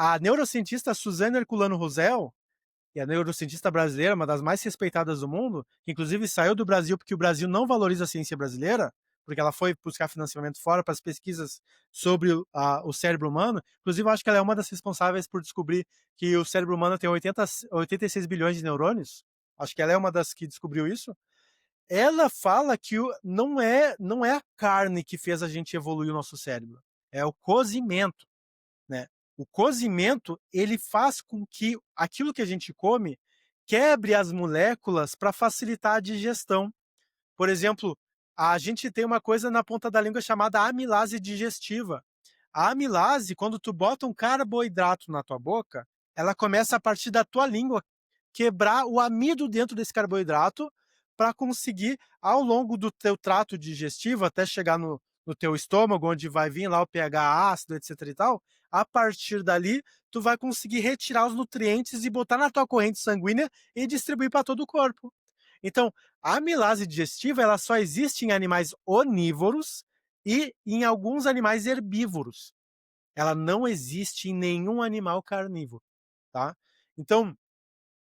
A neurocientista Suzana Herculano Rosell, que é a neurocientista brasileira, uma das mais respeitadas do mundo, que inclusive saiu do Brasil porque o Brasil não valoriza a ciência brasileira, porque ela foi buscar financiamento fora para as pesquisas sobre o cérebro humano. Inclusive, eu acho que ela é uma das responsáveis por descobrir que o cérebro humano tem 86 bilhões de neurônios. Acho que ela é uma das que descobriu isso. Ela fala que não é a carne que fez a gente evoluir o nosso cérebro, é o cozimento, né? O cozimento, ele faz com que aquilo que a gente come quebre as moléculas para facilitar a digestão. Por exemplo, a gente tem uma coisa na ponta da língua chamada amilase digestiva. A amilase, quando tu bota um carboidrato na tua boca, ela começa a partir da tua língua quebrar o amido dentro desse carboidrato para conseguir, ao longo do teu trato digestivo, até chegar no teu estômago, onde vai vir lá o pH ácido, etc e tal, a partir dali, tu vai conseguir retirar os nutrientes e botar na tua corrente sanguínea e distribuir para todo o corpo. Então, a amilase digestiva, ela só existe em animais onívoros e em alguns animais herbívoros. Ela não existe em nenhum animal carnívoro, tá? Então,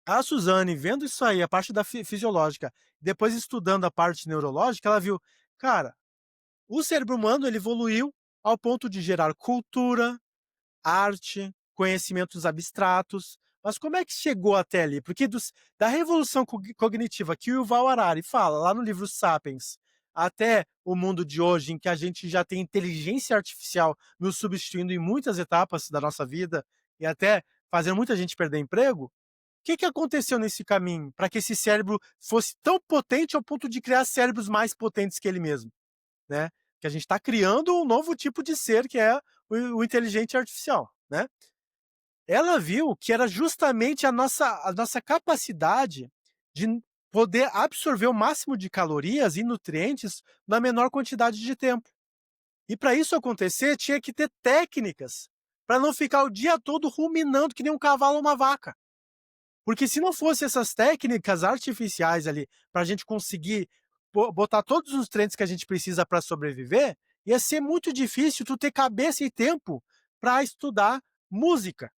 a Suzane, vendo isso aí, a parte da fisiológica, depois estudando a parte neurológica, ela viu, cara, o cérebro humano ele evoluiu ao ponto de gerar cultura, arte, conhecimentos abstratos. Mas como é que chegou até ali? Porque da revolução cognitiva que o Yuval Harari fala lá no livro Sapiens, até o mundo de hoje, em que a gente já tem inteligência artificial nos substituindo em muitas etapas da nossa vida e até fazendo muita gente perder emprego, o que aconteceu nesse caminho para que esse cérebro fosse tão potente ao ponto de criar cérebros mais potentes que ele mesmo, né? Que a gente está criando um novo tipo de ser que é o inteligente artificial, né? Ela viu que era justamente a nossa capacidade de poder absorver o máximo de calorias e nutrientes na menor quantidade de tempo. E para isso acontecer, tinha que ter técnicas para não ficar o dia todo ruminando que nem um cavalo ou uma vaca. Porque se não fosse essas técnicas artificiais ali, para a gente conseguir botar todos os nutrientes que a gente precisa para sobreviver, ia ser muito difícil tu ter cabeça e tempo para estudar música,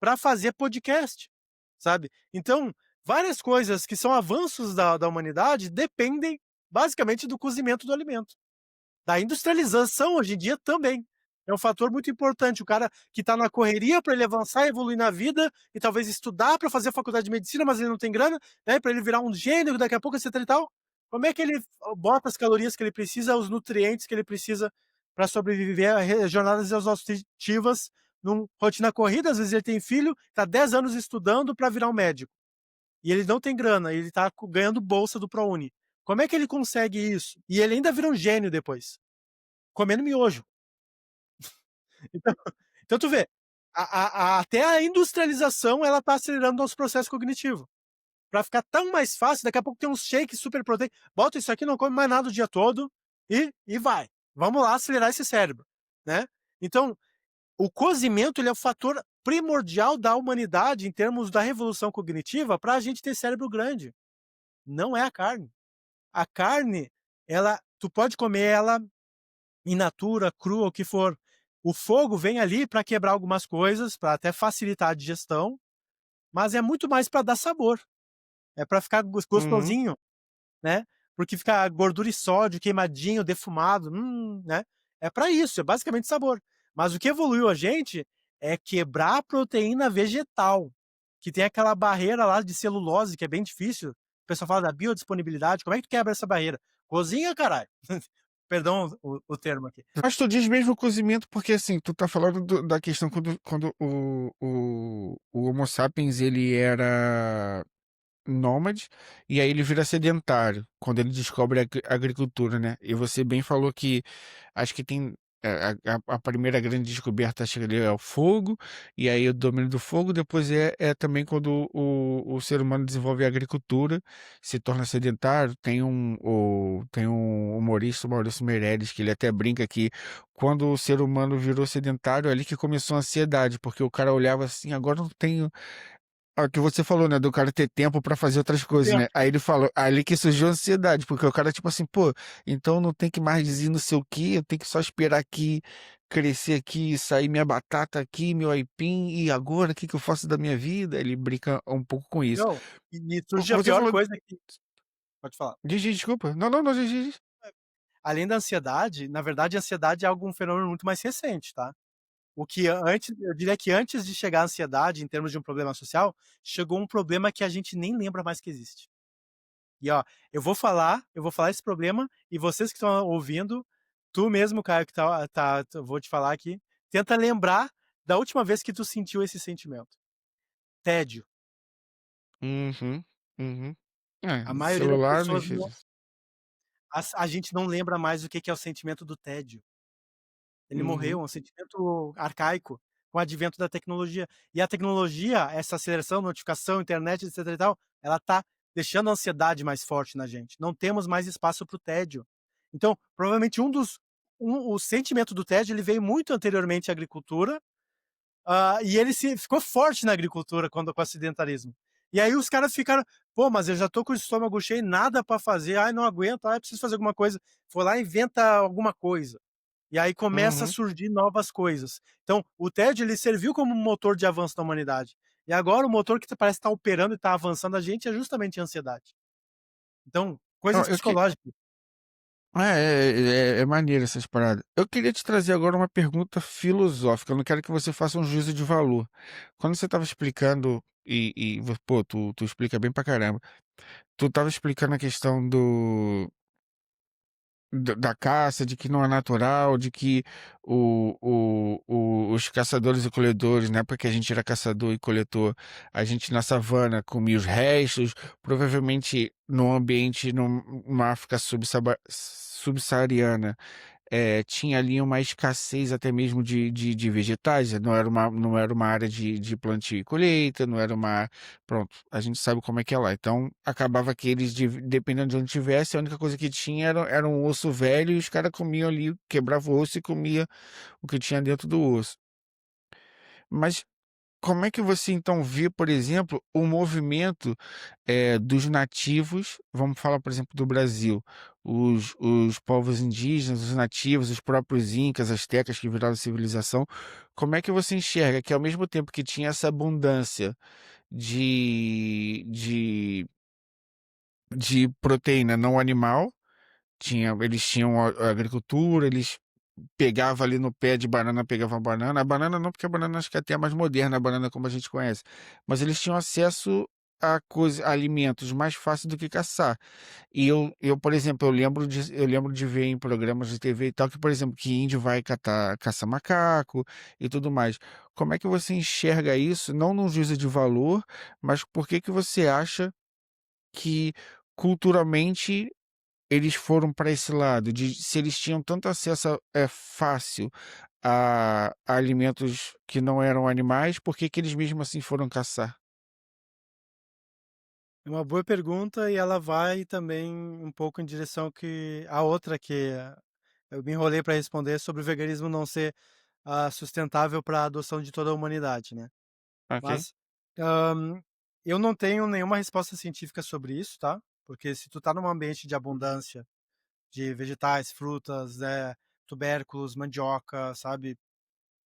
para fazer podcast, sabe? Então, várias coisas que são avanços da humanidade dependem basicamente do cozimento do alimento. Da industrialização hoje em dia também. É um fator muito importante. O cara que está na correria para ele avançar e evoluir na vida e talvez estudar para fazer a faculdade de medicina, mas ele não tem grana, né, para ele virar um gênio daqui a pouco, etc e tal. Como é que ele bota as calorias que ele precisa, os nutrientes que ele precisa para sobreviver a jornadas exaustivas numa rotina corrida? Às vezes ele tem filho, está 10 anos estudando para virar um médico. E ele não tem grana, ele está ganhando bolsa do ProUni. Como é que ele consegue isso? E ele ainda vira um gênio depois, comendo miojo. Então, então tu vê, até a industrialização ela está acelerando nosso processo cognitivo. Para ficar tão mais fácil, daqui a pouco tem uns shakes super proteicos. Bota isso aqui, não come mais nada o dia todo e vai. Vamos lá acelerar esse cérebro, né? Então, o cozimento ele é o fator primordial da humanidade em termos da revolução cognitiva para a gente ter cérebro grande. Não é a carne. A carne, tu pode comer ela in natura, crua, o que for. O fogo vem ali para quebrar algumas coisas, para até facilitar a digestão, mas é muito mais para dar sabor. É para ficar Uhum. gostosinho, né? Porque fica gordura e sódio, queimadinho, defumado, né? É para isso, é basicamente sabor. Mas o que evoluiu a gente é quebrar a proteína vegetal, que tem aquela barreira lá de celulose, que é bem difícil. O pessoal fala da biodisponibilidade. Como é que tu quebra essa barreira? Cozinha, caralho. Perdão o termo aqui. Mas tu diz mesmo cozimento, porque assim, tu tá falando da questão quando o Homo sapiens ele era nômade e aí ele vira sedentário quando ele descobre a agricultura, né? E você bem falou que acho que tem a primeira grande descoberta, acho que ali é o fogo, e aí o domínio do fogo, depois é também quando o ser humano desenvolve a agricultura, se torna sedentário. Tem um humorista, o Maurício Meirelles, que ele até brinca que quando o ser humano virou sedentário, é ali que começou a ansiedade, porque o cara olhava assim, agora não tenho o que você falou, né, do cara ter tempo pra fazer outras coisas, né? Tempo. Aí ele falou, ali que surgiu a ansiedade, porque o cara, tipo assim, pô, então não tem que mais dizer não sei o quê, eu tenho que só esperar aqui crescer aqui, sair minha batata aqui, meu aipim, e agora o que que eu faço da minha vida? Ele brinca um pouco com isso. Não, e surge a Você pior falou. coisa que pode falar. Diz, desculpa. Não, não, não, diz. Além da ansiedade, na verdade, a ansiedade é algo um fenômeno muito mais recente, tá. O que antes eu diria que antes de chegar a ansiedade, em termos de um problema social, chegou um problema que a gente nem lembra mais que existe. E ó, eu vou falar esse problema e vocês que estão ouvindo, tu mesmo, Caio, que vou te falar aqui, tenta lembrar da última vez que tu sentiu esse sentimento. Tédio. Uhum, uhum. É, A maioria das celular me pessoas não fez. a gente não lembra mais o que que é o sentimento do tédio. Ele morreu, Uhum. é um sentimento arcaico com o advento da tecnologia. E a tecnologia, essa aceleração, notificação, internet, etc e tal, ela tá deixando a ansiedade mais forte na gente. Não temos mais espaço para o tédio. Então, provavelmente o sentimento do tédio, ele veio muito anteriormente à agricultura, e ele ficou forte na agricultura quando com o sedentarismo. E aí os caras ficaram, pô, mas eu já tô com o estômago cheio, nada para fazer, ai, não aguento, ai, preciso fazer alguma coisa. Foi lá e inventa alguma coisa. E aí começa a Uhum. surgir novas coisas. Então, o TED ele serviu como motor de avanço da humanidade. E agora o motor que parece estar operando e está avançando a gente é justamente a ansiedade. Então, Ó, coisas psicológicas. é maneiro essas paradas. Eu queria te trazer agora uma pergunta filosófica. Eu não quero que você faça um juízo de valor. Quando você estava explicando, pô, tu explica bem pra caramba. Tu estava explicando a questão da caça, de que não é natural, de que os caçadores e coletores, na época que a gente era caçador e coletor, a gente na savana comia os restos, provavelmente num ambiente numa África subsaariana, tinha ali uma escassez até mesmo de vegetais, não era uma área de plantio e colheita, não era uma. Pronto, a gente sabe como é que é lá. Então, acabava que eles, dependendo de onde tivesse, a única coisa que tinha era um osso velho e os caras comiam ali, quebravam o osso e comia o que tinha dentro do osso. Mas como é que você então vê, por exemplo, o movimento dos nativos? Vamos falar, por exemplo, do Brasil, os povos indígenas, os nativos, os próprios incas, astecas que viraram civilização. Como é que você enxerga que ao mesmo tempo que tinha essa abundância de, de, de proteína não animal, eles tinham a agricultura, eles pegava ali no pé de banana, pegava a banana não, porque a banana acho que é até mais moderna, a banana como a gente conhece, mas eles tinham acesso a alimentos mais fácil do que caçar. E por exemplo, eu lembro de ver em programas de TV e tal, que, por exemplo, que índio vai caçar macaco e tudo mais. Como é que você enxerga isso, não num juízo de valor, mas por que que você acha que culturalmente eles foram para esse lado, de se eles tinham tanto acesso fácil a alimentos que não eram animais, por que que eles mesmo assim foram caçar? É uma boa pergunta e ela vai também um pouco em direção que a outra que eu me enrolei para responder sobre o veganismo não ser sustentável para a adoção de toda a humanidade, né? Ok? Mas eu não tenho nenhuma resposta científica sobre isso, tá? Porque se tu tá num ambiente de abundância de vegetais, frutas, tubérculos, mandioca, sabe?